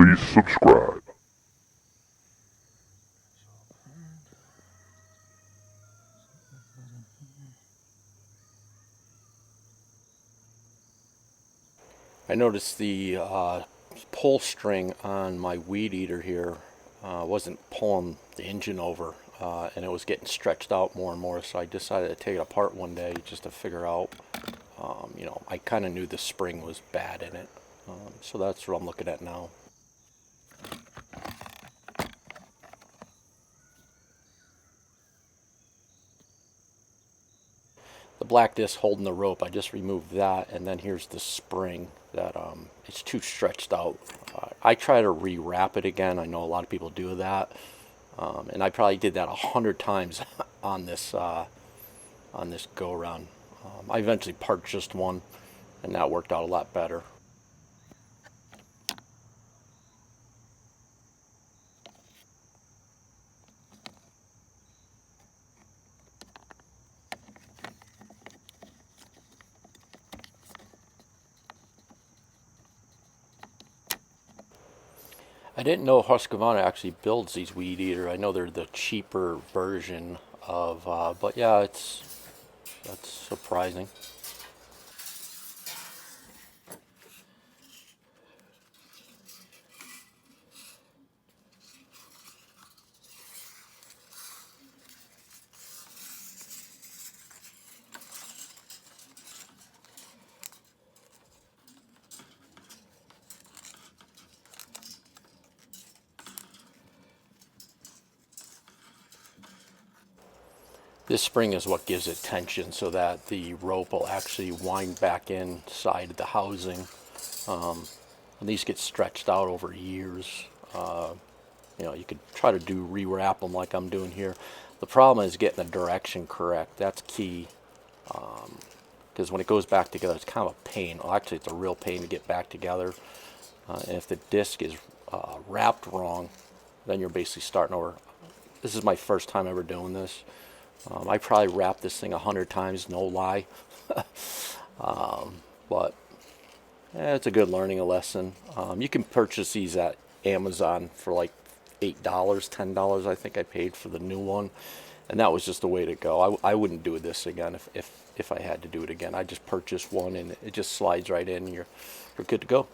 please subscribe. I noticed the pull string on my WeedEater here wasn't pulling the engine over, and it was getting stretched out more and more, so I decided to take it apart one day just to figure out, I kind of knew the spring was bad in it, so that's what I'm looking at now. The black disc holding the rope, I just removed that, and then here's the spring that it's too stretched out. I try to rewrap it again. I know a lot of people do that, and I probably did that 100 times on this go around. I eventually purchased one, and that worked out a lot better. I didn't know Husqvarna actually builds these WeedEater. I know they're the cheaper version of, but yeah, that's surprising. This spring is what gives it tension so that the rope will actually wind back inside the housing. And these get stretched out over years. You could try to rewrap them like I'm doing here. The problem is getting the direction correct. That's key. Because when it goes back together, it's kind of a pain. Well, actually, it's a real pain to get back together. And if the disc is wrapped wrong, then you're basically starting over. This is my first time ever doing this. I probably wrapped this thing 100 times, no lie. But yeah, it's a good learning lesson. You can purchase these at Amazon for like $8, $10. I think I paid for the new one, and that was just the way to go. I wouldn't do this again if I had to do it again. I just purchased one, and it just slides right in, and you're good to go.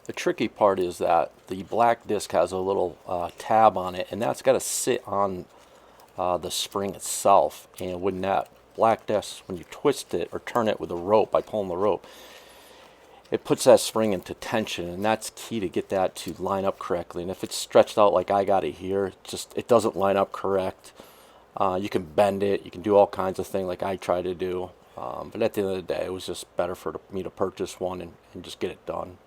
The tricky part is that the black disc has a little tab on it, and that's got to sit on the spring itself. And when that black disc, when you twist it or turn it with a rope by pulling the rope, it puts that spring into tension, and that's key to get that to line up correctly. And if it's stretched out like I got it here, it doesn't line up correct. You can bend it, you can do all kinds of things like I try to do. But at the end of the day, it was just better for me to purchase one and just get it done.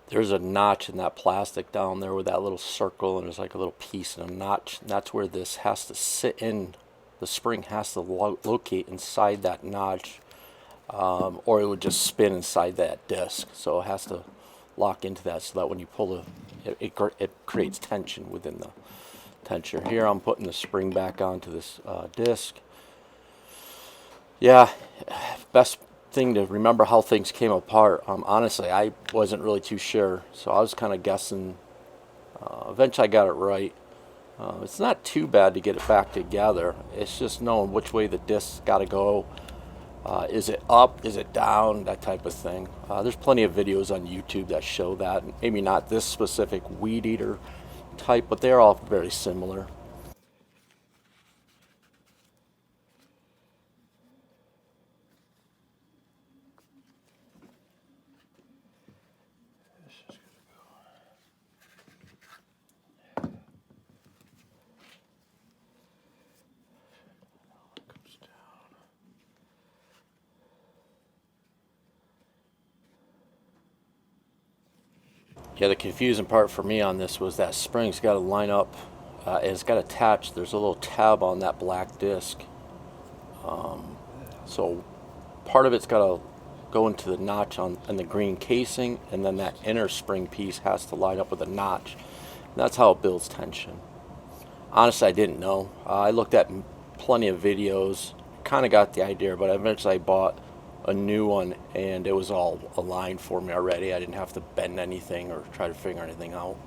There's a notch in that plastic down there with that little circle, and there's like a little piece and a notch. And that's where this has to sit in. The spring has to locate inside that notch, or it would just spin inside that disc. So it has to lock into that so that when you pull it creates tension within the tensioner. Here I'm putting the spring back onto this disc. Yeah, best thing to remember how things came apart. Honestly, I wasn't really too sure, so I was kind of guessing. Eventually, I got it right. It's not too bad to get it back together. It's just knowing which way the disc's got to go. Is it up? Is it down? That type of thing. There's plenty of videos on YouTube that show that. Maybe not this specific WeedEater type, but they're all very similar. Yeah, the confusing part for me on this was that spring's got to line up. It's got attached. There's a little tab on that black disc. So part of it's got to go into the notch on in the green casing, and then that inner spring piece has to line up with the notch. And that's how it builds tension. Honestly, I didn't know. I looked at plenty of videos, kind of got the idea, but eventually I bought a new one, and it was all aligned for me already. I didn't have to bend anything or try to figure anything out.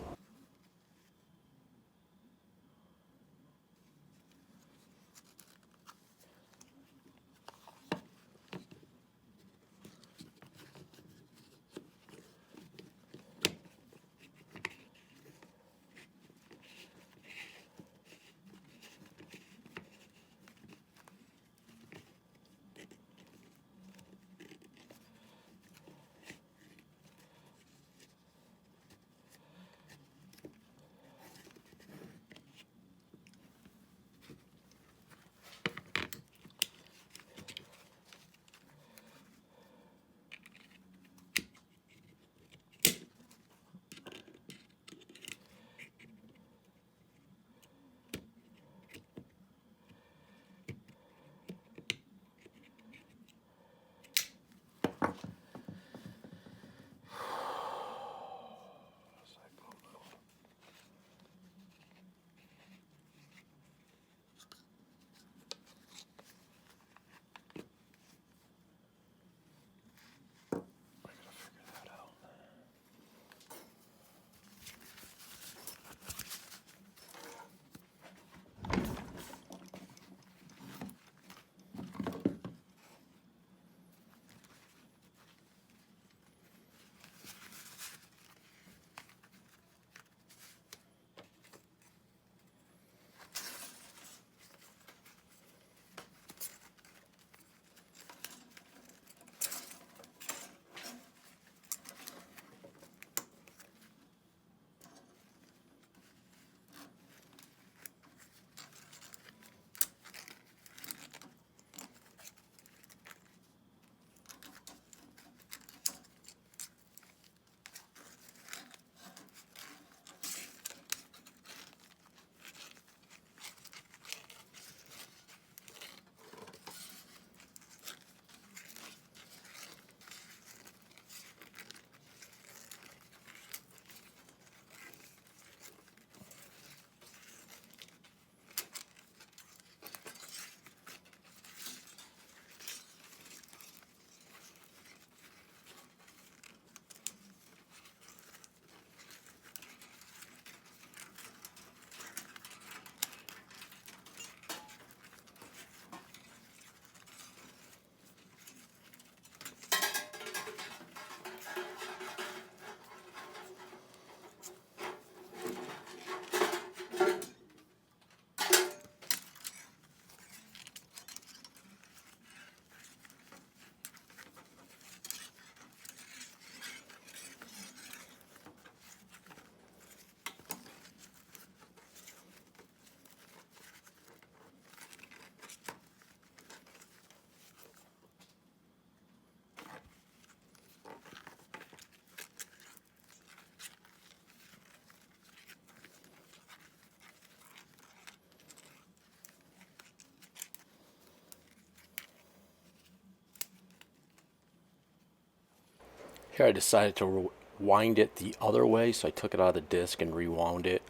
Here I decided to wind it the other way, so I took it out of the disc and rewound it.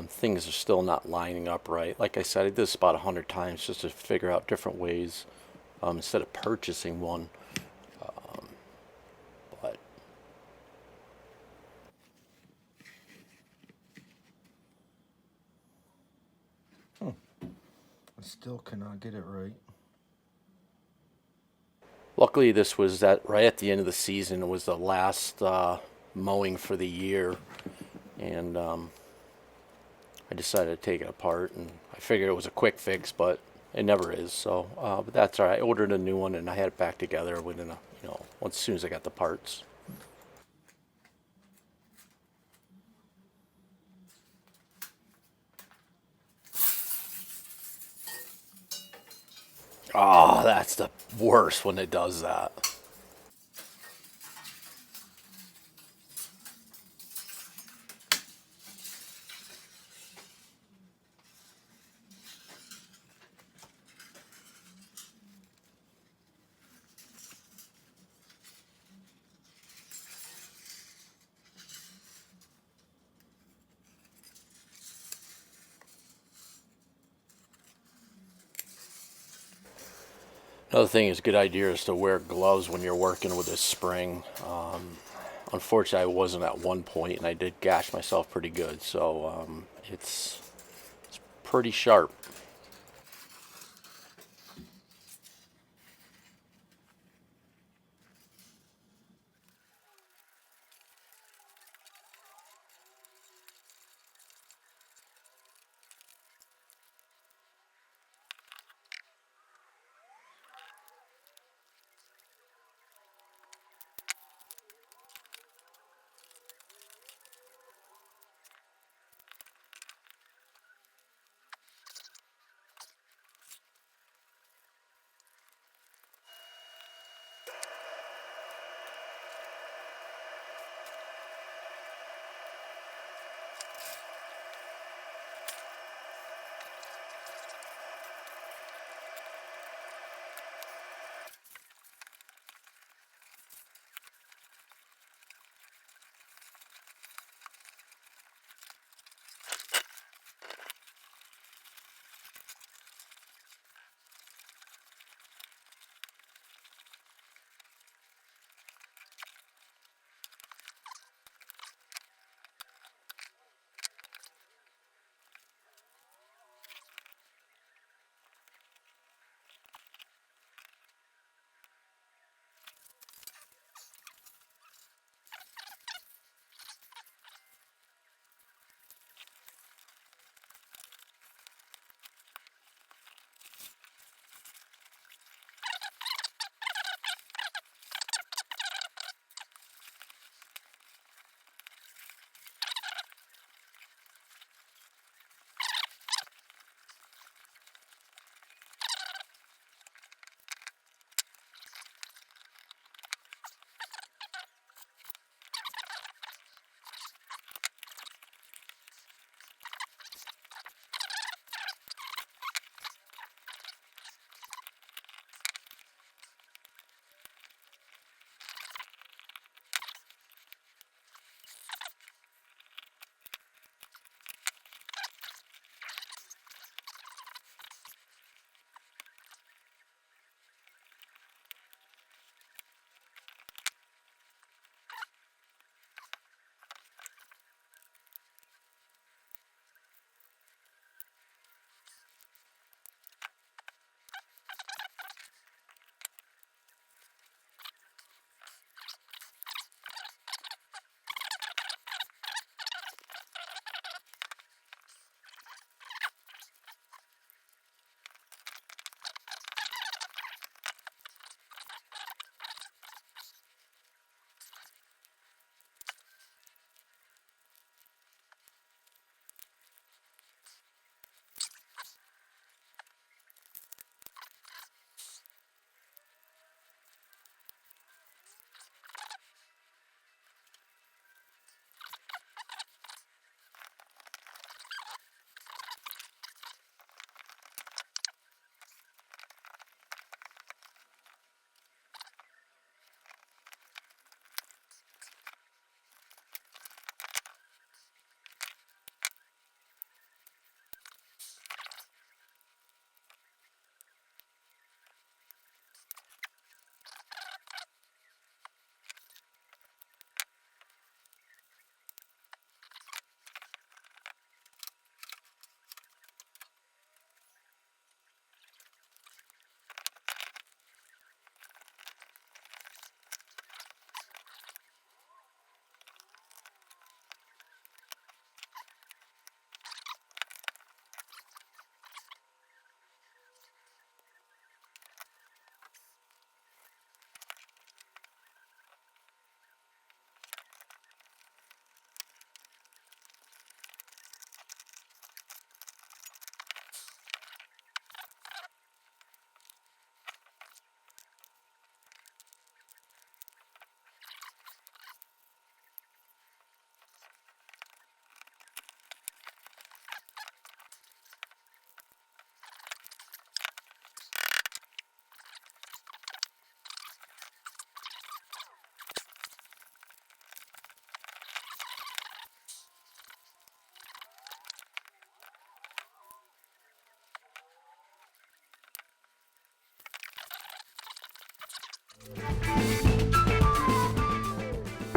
Things are still not lining up right. Like I said, I did this about 100 times just to figure out different ways instead of purchasing one. But I still cannot get it right. luckily, this was right at the end of the season. It was the last mowing for the year, and I decided to take it apart. And I figured it was a quick fix, but it never is. So, but that's all right. I ordered a new one, and I had it back together within as soon as I got the parts. Oh, that's the worst when it does that. Another thing is a good idea is to wear gloves when you're working with this spring. Unfortunately, I wasn't at one point, and I did gash myself pretty good, so it's pretty sharp.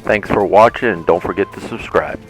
Thanks for watching, and don't forget to subscribe.